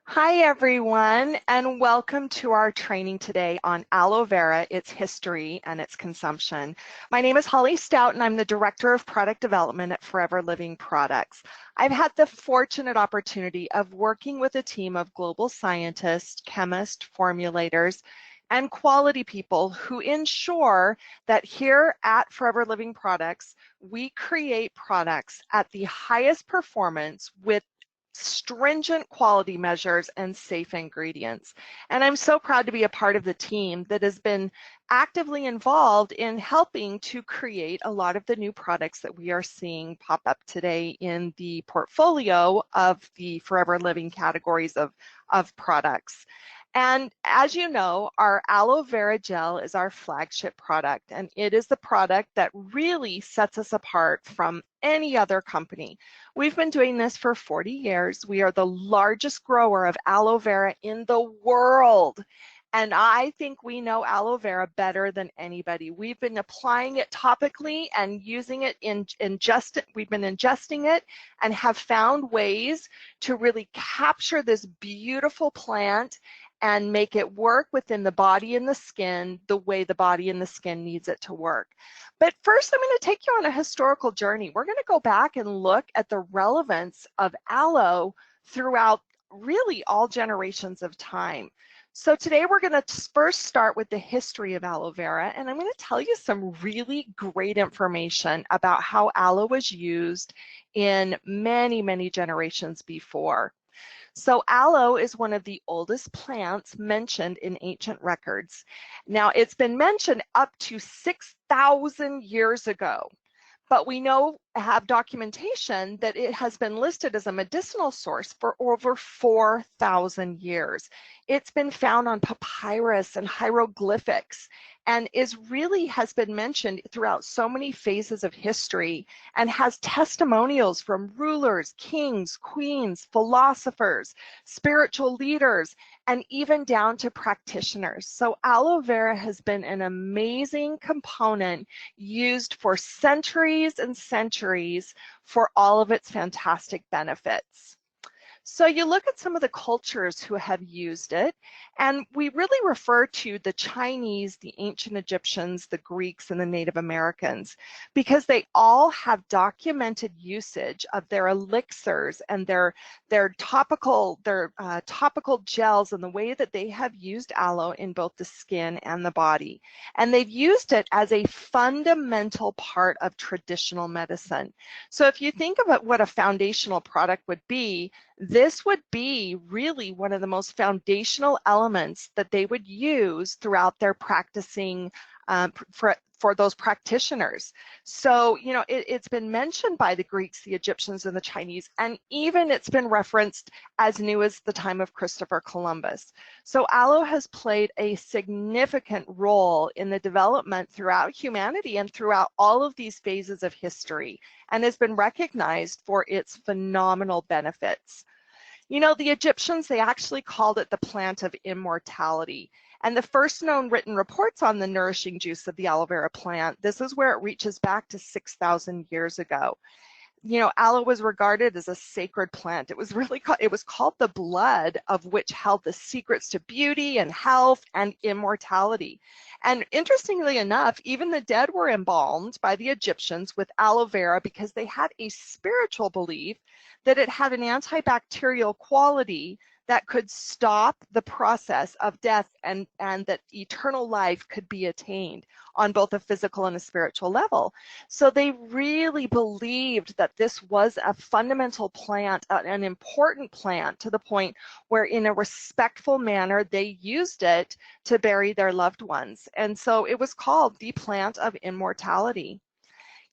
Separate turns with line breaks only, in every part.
Hi everyone, and welcome to our training today on aloe vera, its history, and its consumption. My name is Holly Stout, and I'm the Director of Product Development at Forever Living Products. I've had the fortunate opportunity of working with a team of global scientists, chemists, formulators, and quality people who ensure that here at Forever Living Products, we create products at the highest performance with stringent quality measures and safe ingredients. And I'm so proud to be a part of the team that has been actively involved in helping to create a lot of the new products that we are seeing pop up today in the portfolio of the Forever Living categories of products. And as you know, our aloe vera gel is our flagship product, and it is the product that really sets us apart from any other company. We've been doing this for 40 years. We are the largest grower of aloe vera in the world. And I think we know aloe vera better than anybody. We've been applying it topically and using it we've been ingesting it and have found ways to really capture this beautiful plant and make it work within the body and the skin the way the body and the skin needs it to work. But first, I'm going to take you on a historical journey. We're going to go back and look at the relevance of aloe throughout really all generations of time. So today we're going to first start with the history of aloe vera, and I'm going to tell you some really great information about how aloe was used in many, many generations before. So aloe is one of the oldest plants mentioned in ancient records. Now, it's been mentioned up to 6,000 years ago, but we have documentation that it has been listed as a medicinal source for over 4,000 years. It's been found on papyrus and hieroglyphics and has been mentioned throughout so many phases of history and has testimonials from rulers, kings, queens, philosophers, spiritual leaders, and even down to practitioners. So aloe vera has been an amazing component used for centuries and centuries for all of its fantastic benefits. So you look at some of the cultures who have used it, and we really refer to the Chinese, the ancient Egyptians, the Greeks, and the Native Americans, because they all have documented usage of their elixirs and their topical gels and the way that they have used aloe in both the skin and the body. And they've used it as a fundamental part of traditional medicine. So if you think about what a foundational product would be, this would be really one of the most foundational elements that they would use throughout their practicing for those practitioners. So, you know, it's been mentioned by the Greeks, the Egyptians, and the Chinese, and even it's been referenced as new as the time of Christopher Columbus. So aloe has played a significant role in the development throughout humanity and throughout all of these phases of history, and has been recognized for its phenomenal benefits. You know, the Egyptians, they actually called it the plant of immortality. And the first known written reports on the nourishing juice of the aloe vera plant, this is where it reaches back to 6,000 years ago. You know, aloe was regarded as a sacred plant. It was called the blood of which held the secrets to beauty and health and immortality. And interestingly enough, even the dead were embalmed by the Egyptians with aloe vera because they had a spiritual belief that it had an antibacterial quality that could stop the process of death and that eternal life could be attained on both a physical and a spiritual level. So they really believed that this was a fundamental plant, an important plant, to the point where in a respectful manner they used it to bury their loved ones. And so it was called the plant of immortality.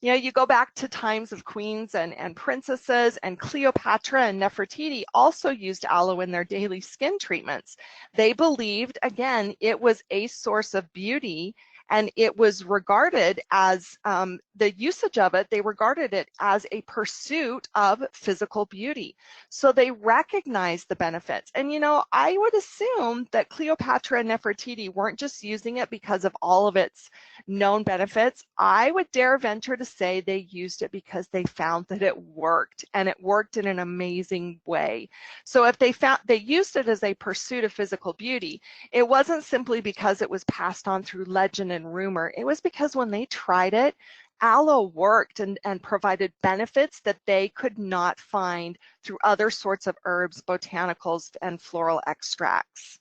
You know, you go back to times of queens and princesses, and Cleopatra and Nefertiti also used aloe in their daily skin treatments. They believed, again, it was a source of beauty And it was regarded as, the usage of it, they regarded it as a pursuit of physical beauty. So they recognized the benefits. And I would assume that Cleopatra and Nefertiti weren't just using it because of all of its known benefits. I would dare venture to say they used it because they found that it worked, and it worked in an amazing way. So if they used it as a pursuit of physical beauty, it wasn't simply because it was passed on through legend and rumor. It was because when they tried it, aloe worked and provided benefits that they could not find through other sorts of herbs, botanicals, and floral extracts.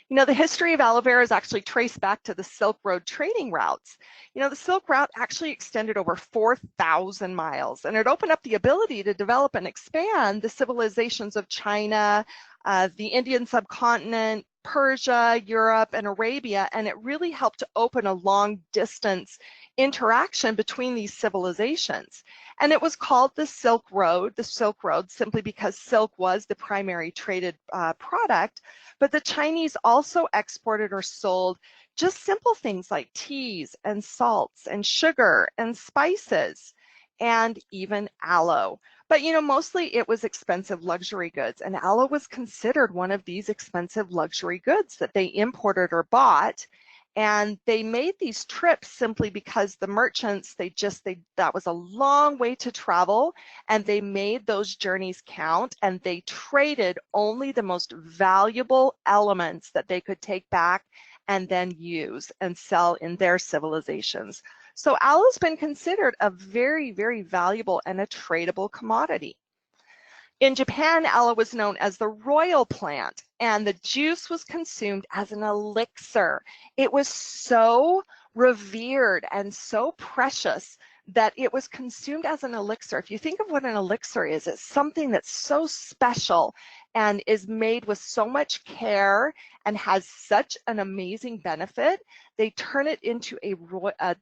The history of aloe vera is actually traced back to the Silk Road trading routes. The Silk Route actually extended over 4,000 miles, and it opened up the ability to develop and expand the civilizations of China, the Indian subcontinent, Persia, Europe, and Arabia, and it really helped to open a long distance interaction between these civilizations. And it was called the Silk Road simply because silk was the primary traded product, but the Chinese also exported or sold just simple things like teas and salts and sugar and spices and even aloe. But mostly it was expensive luxury goods, and aloe was considered one of these expensive luxury goods that they imported or bought. And they made these trips simply because the merchants, that was a long way to travel, and they made those journeys count, and they traded only the most valuable elements that they could take back and then use and sell in their civilizations. So aloe's been considered a very, very valuable and a tradable commodity. In Japan, aloe was known as the royal plant, and the juice was consumed as an elixir. It was so revered and so precious that it was consumed as an elixir. If you think of what an elixir is, it's something that's so special and is made with so much care and has such an amazing benefit. They turn it into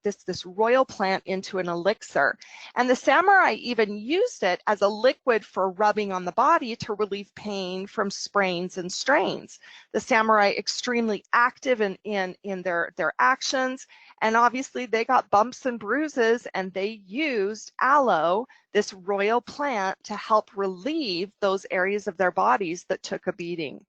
this royal plant into an elixir. And the samurai even used it as a liquid for rubbing on the body to relieve pain from sprains and strains. The samurai extremely active in their actions, and obviously they got bumps and bruises, and they used aloe, this royal plant, to help relieve those areas of their bodies that took a beating.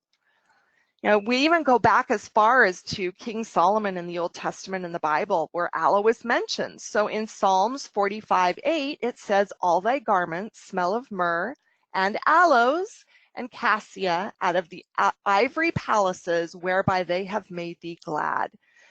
We even go back as far as to King Solomon in the Old Testament in the Bible, where aloe is mentioned. So in Psalms 45:8, it says, "All thy garments smell of myrrh and aloes and cassia out of the ivory palaces whereby they have made thee glad."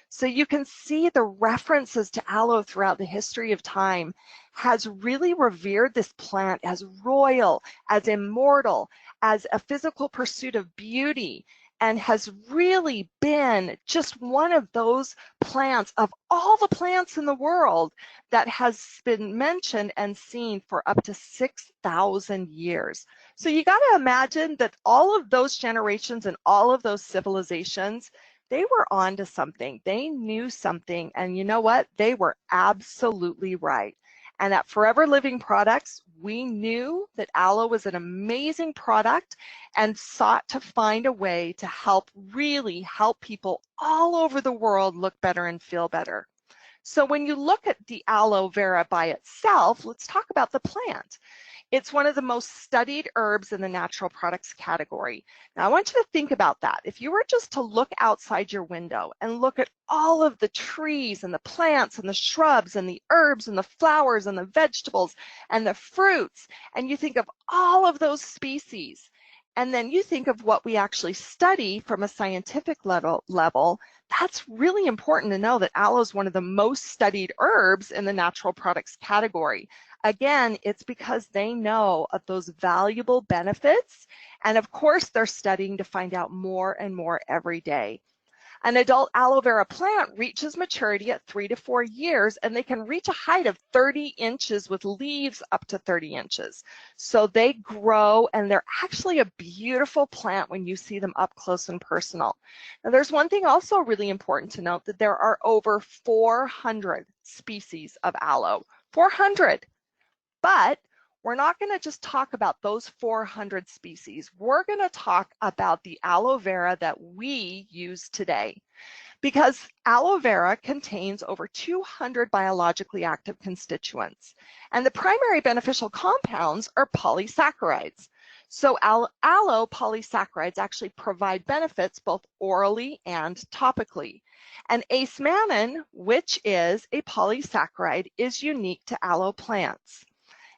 So you can see the references to aloe throughout the history of time has really revered this plant as royal, as immortal, as a physical pursuit of beauty, and has really been just one of those plants of all the plants in the world that has been mentioned and seen for up to 6,000 years. So you got to imagine that all of those generations and all of those civilizations, they were onto something. They knew something, and you know what? They were absolutely right. And at Forever Living Products, we knew that aloe was an amazing product and sought to find a way to really help people all over the world look better and feel better. So when you look at the aloe vera by itself, let's talk about the plant. It's one of the most studied herbs in the natural products category. Now I want you to think about that. If you were just to look outside your window and look at all of the trees and the plants and the shrubs and the herbs and the flowers and the vegetables and the fruits, and you think of all of those species, and then you think of what we actually study from a scientific level, that's really important to know that aloe is one of the most studied herbs in the natural products category. Again, it's because they know of those valuable benefits, and of course they're studying to find out more and more every day. An adult aloe vera plant reaches maturity at 3 to 4 years, and they can reach a height of 30 inches with leaves up to 30 inches. So they grow, and they're actually a beautiful plant when you see them up close and personal. Now, there's one thing also really important to note, that there are over 400 species of aloe. 400! But we're not going to just talk about those 400 species. We're going to talk about the aloe vera that we use today. because aloe vera contains over 200 biologically active constituents, and the primary beneficial compounds are polysaccharides. So aloe polysaccharides actually provide benefits both orally and topically. And ace-mannan, which is a polysaccharide, is unique to aloe plants.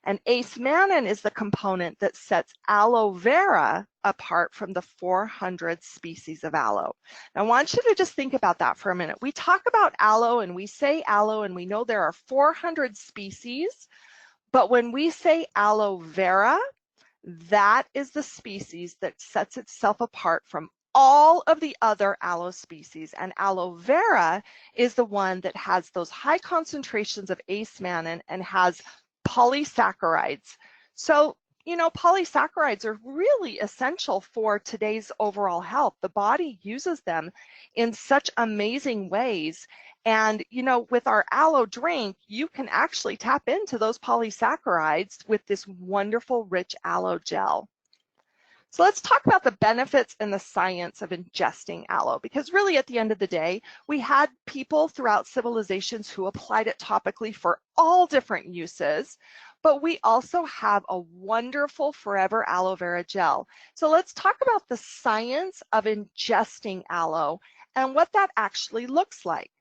And ace-mannan is the component that sets aloe vera apart from the 400 species of aloe. Now, I want you to just think about that for a minute. We talk about aloe and we say aloe and we know there are 400 species, but when we say aloe vera, that is the species that sets itself apart from all of the other aloe species, and aloe vera is the one that has those high concentrations of ace-mannan and has polysaccharides. So, you know, polysaccharides are really essential for today's overall health. The body uses them in such amazing ways. And, you know, with our aloe drink, you can actually tap into those polysaccharides with this wonderful rich aloe gel. So let's talk about the benefits and the science of ingesting aloe, because really at the end of the day, we had people throughout civilizations who applied it topically for all different uses, but we also have a wonderful forever aloe vera gel. So let's talk about the science of ingesting aloe and what that actually looks like.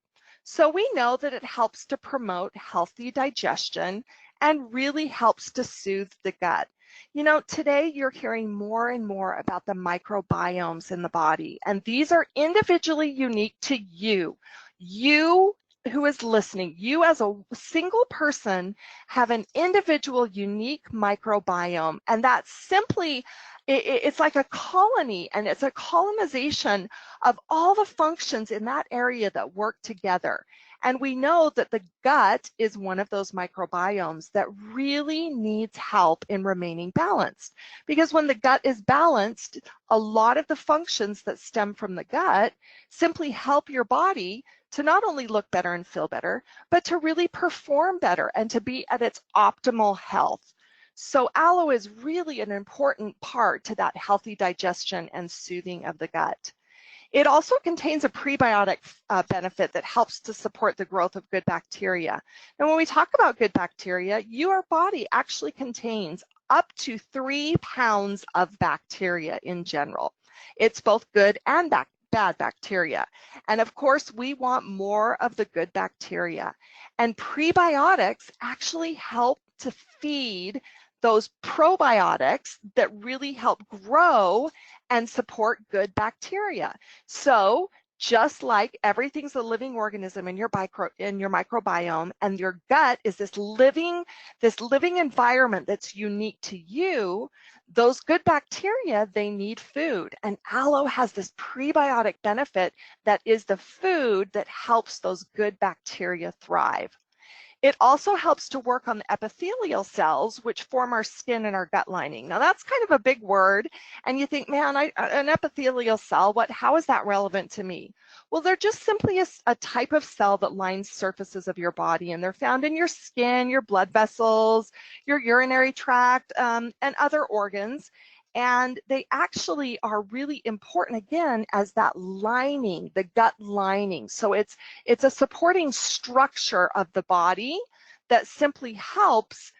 So we know that it helps to promote healthy digestion and really helps to soothe the gut. You know, today you're hearing more and more about the microbiomes in the body, and these are individually unique to you. You who is listening, you as a single person have an individual unique microbiome, and that's simply, it's like a colony, and it's a colonization of all the functions in that area that work together. And we know that the gut is one of those microbiomes that really needs help in remaining balanced. Because when the gut is balanced, a lot of the functions that stem from the gut simply help your body to not only look better and feel better, but to really perform better and to be at its optimal health. So aloe is really an important part to that healthy digestion and soothing of the gut. It also contains a prebiotic benefit that helps to support the growth of good bacteria. And when we talk about good bacteria, your body actually contains up to 3 pounds of bacteria in general. It's both good and bad bacteria. And of course, we want more of the good bacteria. And prebiotics actually help to feed those probiotics that really help grow and support good bacteria. So just like everything's a living organism in your microbiome, and your gut is this living environment that's unique to you, those good bacteria, they need food. And aloe has this prebiotic benefit that is the food that helps those good bacteria thrive. It also helps to work on the epithelial cells, which form our skin and our gut lining. Now that's kind of a big word, and you think, man, an epithelial cell, how is that relevant to me? Well, they're just simply a type of cell that lines surfaces of your body, and they're found in your skin, your blood vessels, your urinary tract, and other organs. And they actually are really important, again, as that lining, the gut lining. So it's a supporting structure of the body that simply helps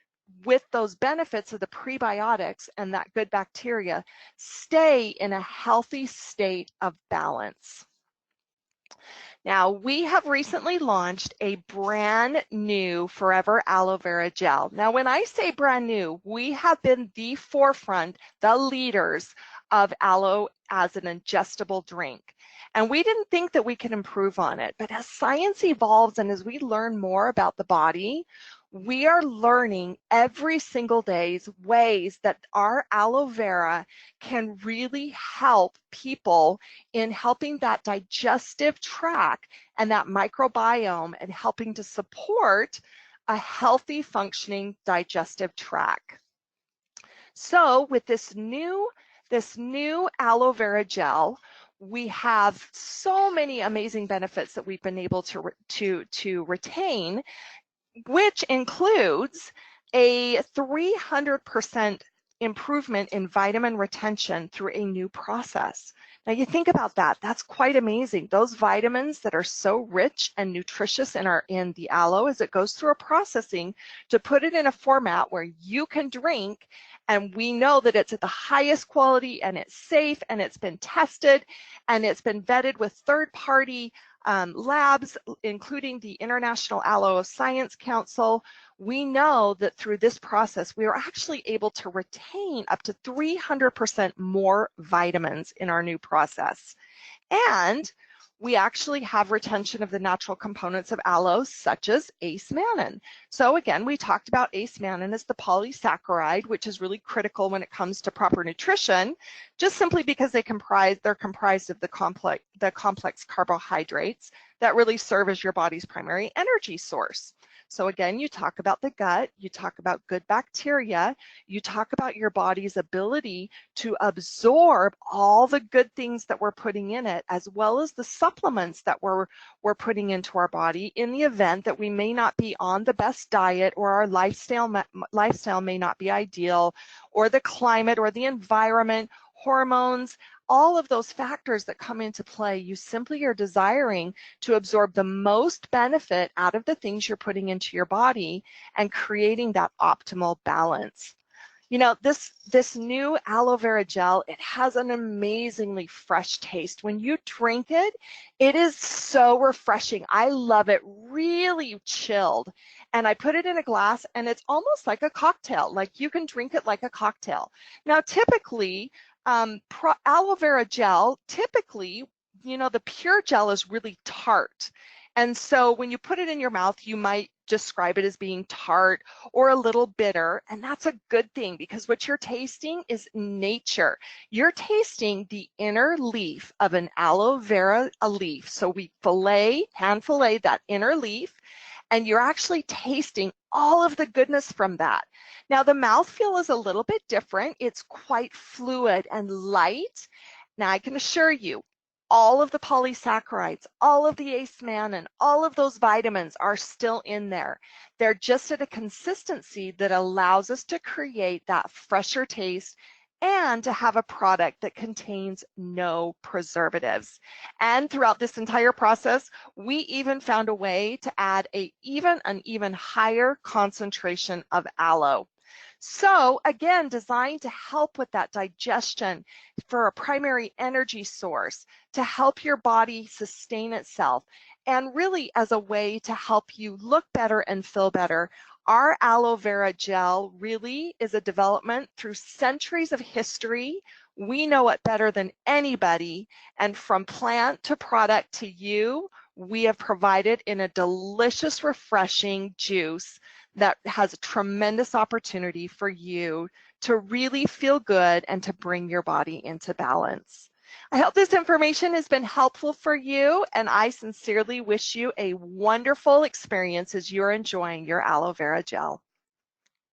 with those benefits of the prebiotics and that good bacteria stay in a healthy state of balance. Now, we have recently launched a brand new Forever Aloe Vera Gel. Now, when I say brand new, we have been the forefront, the leaders of aloe as an ingestible drink. And we didn't think that we could improve on it. But as science evolves and as we learn more about the body, we are learning every single day ways that our aloe vera can really help people in helping that digestive tract and that microbiome and helping to support a healthy functioning digestive tract. So with this new aloe vera gel, we have so many amazing benefits that we've been able to retain, which includes a 300% improvement in vitamin retention through a new process. Now you think about that, that's quite amazing. Those vitamins that are so rich and nutritious in the aloe, as it goes through a processing to put it in a format where you can drink, and we know that it's at the highest quality and it's safe and it's been tested and it's been vetted with third-party labs, including the International Aloe Science Council. We know that through this process, we are actually able to retain up to 300% more vitamins in our new process. And we actually have retention of the natural components of aloe, such as ace-mannan. So again, we talked about ace-mannan as the polysaccharide, which is really critical when it comes to proper nutrition, just simply because they're comprised of the complex carbohydrates that really serve as your body's primary energy source. So again, you talk about the gut, you talk about good bacteria, you talk about your body's ability to absorb all the good things that we're putting in it, as well as the supplements that we're putting into our body in the event that we may not be on the best diet, or our lifestyle may not be ideal, or the climate or the environment, hormones, all of those factors that come into play. You simply are desiring to absorb the most benefit out of the things you're putting into your body and creating that optimal balance. You know, this new aloe vera gel, it has an amazingly fresh taste. When you drink it, it is so refreshing. I love it, really chilled. And I put it in a glass and it's almost like a cocktail, like you can drink it like a cocktail. Now, typically, aloe vera gel, typically, you know, the pure gel is really tart. And so when you put it in your mouth, you might describe it as being tart or a little bitter. And that's a good thing, because what you're tasting is nature. You're tasting the inner leaf of an aloe vera leaf. So we hand fillet that inner leaf, and you're actually tasting all of the goodness from that. Now, the mouthfeel is a little bit different. It's quite fluid and light. Now, I can assure you, all of the polysaccharides, all of the ace-mannan, all of those vitamins are still in there. They're just at a consistency that allows us to create that fresher taste and to have a product that contains no preservatives. And throughout this entire process, we even found a way to add an even higher concentration of aloe. So again, designed to help with that digestion, for a primary energy source, to help your body sustain itself, and really as a way to help you look better and feel better. Our aloe vera gel really is a development through centuries of history. We know it better than anybody, and from plant to product to you, we have provided in a delicious, refreshing juice that has a tremendous opportunity for you to really feel good and to bring your body into balance. I hope this information has been helpful for you, and I sincerely wish you a wonderful experience as you're enjoying your aloe vera gel.